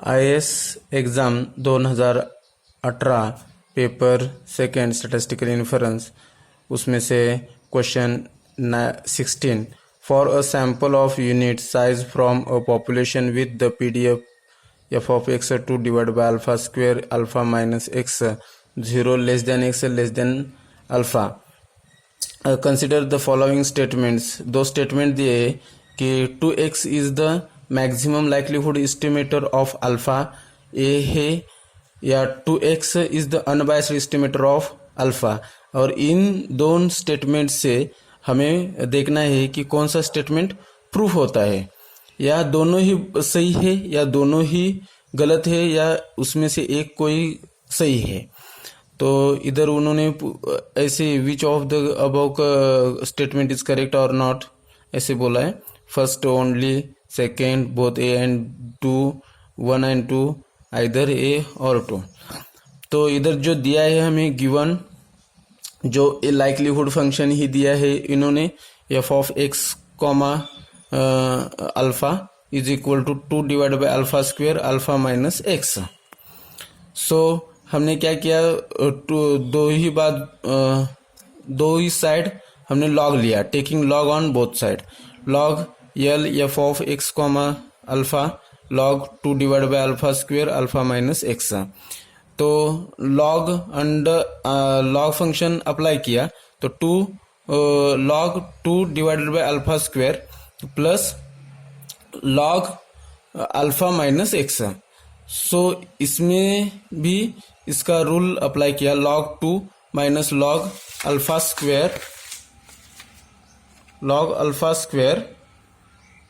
IAS exam 2018 paper second statistical inference, उसमें से question 16 for a sample of unit size from a population with the PDF f of x 2 divided by alpha square alpha minus x 0 less than x less than alpha. Consider the following statements. दो statement दिए कि 2x is the maximum likelihood estimator of alpha, A है, या 2x is the unbiased estimator of alpha. और इन दोनों statement से हमें देखना है कि कौन सा स्टेटमेंट प्रूफ होता है, या दोनों ही सही है या दोनों ही गलत है या उसमें से एक कोई सही है। तो इधर उन्होंने ऐसे which of the above statement is correct or not ऐसे बोला है। First only, second both A and 2, 1 and 2, either A or 2। तो इधर जो दिया है हमें गिवन जो लाइक्लीहुड फंक्शन ही दिया है इन्होंने, f of x comma alpha is equal to 2 divide by alpha square alpha minus x. So हमने क्या किया, दो ही साइड हमने लॉग लिया, taking log on both side. Log L f of x comma alpha log 2 divide by alpha square alpha minus x. तो log under log function apply किया तो 2 log 2 divided by alpha square plus log alpha minus x. So इसमें भी इसका rule apply किया, log 2 minus log alpha square log alpha square.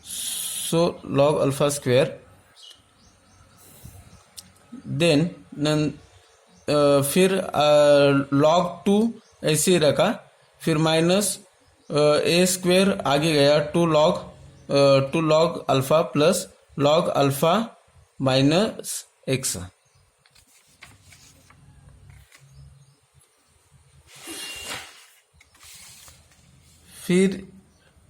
So log alpha square then फिर log 2 ऐसे ही रखा, फिर माइनस ए स्क्वायर आगे गया 2 log alpha plus log alpha minus x. फिर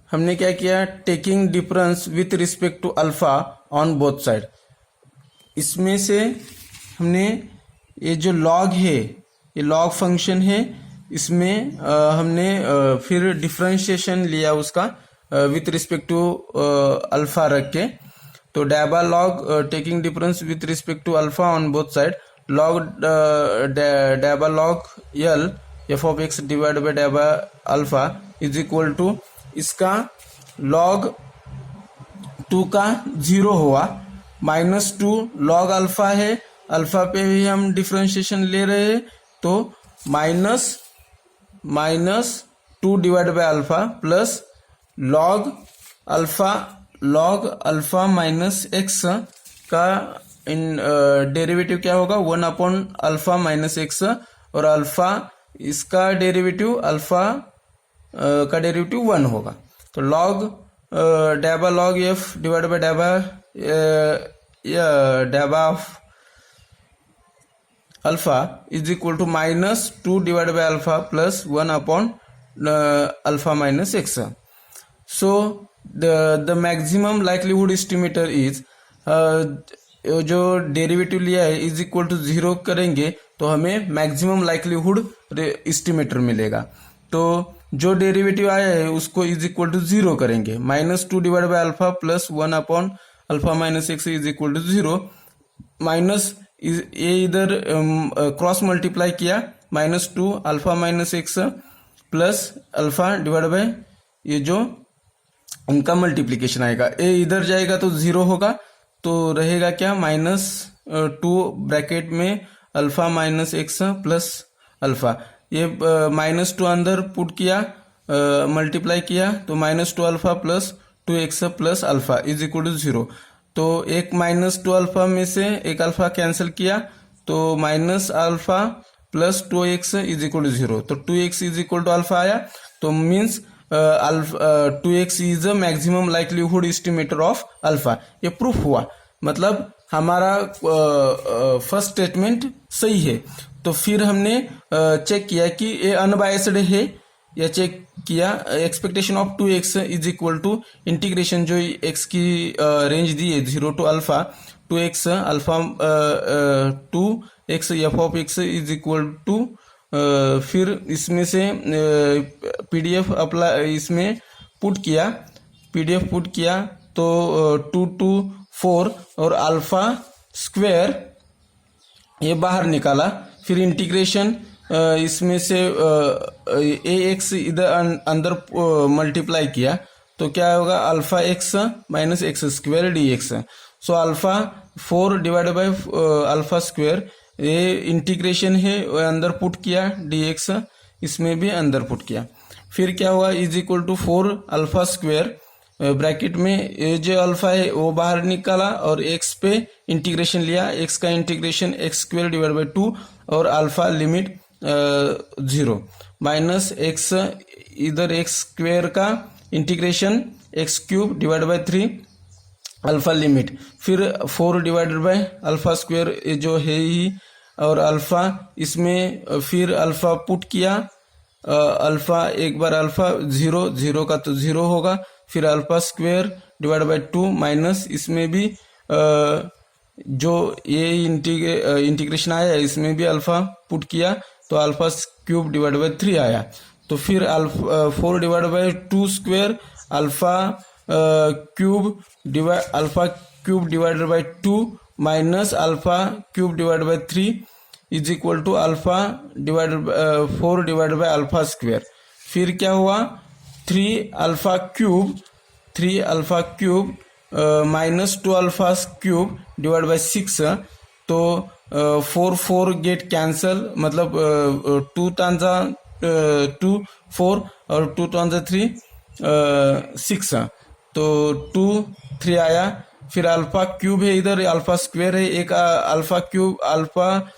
हमने क्या किया, taking difference with respect to alpha on both side. इसमें से हमने ये जो लॉग है, ये लॉग फंक्शन है, इसमें हमने फिर डिफरेंशिएशन लिया उसका विथ रिस्पेक्ट टू अल्फा रख के। तो डैबा log taking difference with respect to alpha on both side, log डैबा log L f of x divide by डैबा अल्फा इज इक्वल टू, इसका log 2 का 0 हुआ, माइनस 2 log अल्फा है, अल्फा पे भी हम डिफरेंशिएशन ले रहे हैं, तो minus 2 divide by alpha plus log alpha minus x का इन डेरिवेटिव क्या होगा, 1 अपॉन अल्फा माइनस एक्स, और अल्फा इसका डेरिवेटिव अल्फा का डेरिवेटिव 1 होगा। तो log डैबा log एफ डिवाइड बाय डैबा of alpha is equal to minus 2 divide by alpha plus 1 upon alpha minus x. So the maximum likelihood estimator is, जो derivative लिया है इज इक्वल टू 0 करेंगे तो हमें मैक्सिमम लाइक्लीहुड एस्टिमेटर मिलेगा। तो जो डेरिवेटिव आया है उसको इज इक्वल टू 0 करेंगे, minus 2 divide by alpha plus 1 upon alpha minus x is equal to 0, minus ये इधर क्रॉस मल्टीप्लाई किया, minus 2 alpha minus x plus alpha divide by ये जो उनका मल्टीप्लीकेशन आएगा, ए इधर जाएगा तो 0 होगा, तो रहेगा क्या, माइनस 2 ब्रैकेट में alpha minus x plus alpha. ये माइनस 2 अंदर पुट किया, मल्टीप्लाई किया, तो minus 2 alpha plus 2x plus alpha is equal to 0। तो एक माइनस 2 अल्फा में से एक अल्फा कैंसिल किया, तो minus alpha plus 2x is equal to 0। तो 2x is equal to alpha आया, तो means 2x is a maximum likelihood estimator of alpha. ये प्रूफ हुआ, मतलब हमारा फर्स्ट स्टेटमेंट सही है। तो फिर हमने चेक किया कि ये अनबायस्ड है, या चेक किया expectation of 2x is equal to integration जो x की रेंज दी है 0 to alpha 2x alpha 2x f of x is equal to, फिर इसमें से पीडीएफ अप्लाई इसमें पुट किया, पीडीएफ पुट किया तो 2 to 4 और अल्फा स्क्वायर ये बाहर निकाला। फिर इंटीग्रेशन इसमें से ए एक्स इधर अंदर मल्टीप्लाई किया तो क्या होगा, alpha x minus x square D x. So alpha 4 divide by alpha square, ये इंटीग्रेशन है अंदर पुट किया, डी एक्स इसमें भी अंदर पुट किया। फिर क्या हुआ, is equal to 4 alpha square bracket में ये जो अल्फा है वो बाहर निकाला और एक्स पे इंटीग्रेशन लिया, एक्स का integration x square divide by 2 और अल्फा लिमिट 0 माइनस एक्स, इधर एक्स स्क्वायर का integration x cube divide by 3 alpha limit, फिर 4 डिवाइडेड बाई अल्फा स्क्वायर जो है ही और अल्फा इसमें फिर अल्फा पुट किया, अल्फा एक बार अल्फा 0 का तो 0 होगा, फिर alpha square divide by 2 minus इसमें भी जो ये इंटीग्रेशन आया इसमें भी अल्फा पुट किया तो अल्फा क्यूब डिवाइड बाई 3 आया। तो फिर alpha 4 divide by 2 square alpha cube divided by 2 minus alpha cube divide by 3 is equal to alpha divided 4 divided by alpha square. फिर क्या हुआ, 3 alpha cube minus 2 alpha cube divide by 6, तो 4 get cancel, मतलब 2 टांजा 2 4 और 2 टांजा 3 6, तो 2 3 आया। फिर alpha cube है इधर, अल्फा स्क्वायर है, एक अल्फा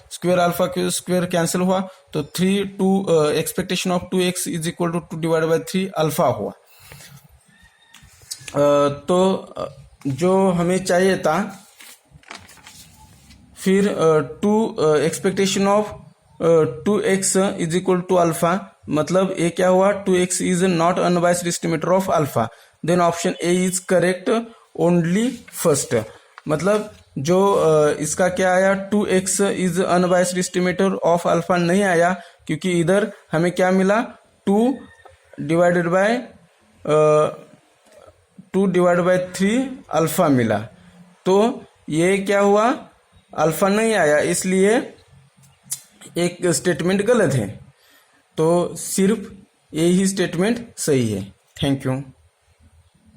स्क्वायर कैंसिल हुआ तो 3 2 expectation of 2x is equal to 2 divide by 3 alpha हुआ। तो जो हमें चाहिए था, फिर 2 expectation of 2x is equal to alpha, मतलब ये क्या हुआ, 2x is not unbiased estimator of alpha, then option A is correct only first. मतलब जो इसका क्या आया, 2x is unbiased estimator of alpha नहीं आया, क्योंकि इधर हमें क्या मिला, 2 डिवाइडेड बाय 3 अल्फा मिला। तो ये क्या हुआ, अल्फा नहीं आया, इसलिए एक स्टेटमेंट गलत है। तो सिर्फ यही स्टेटमेंट सही है। Thank you.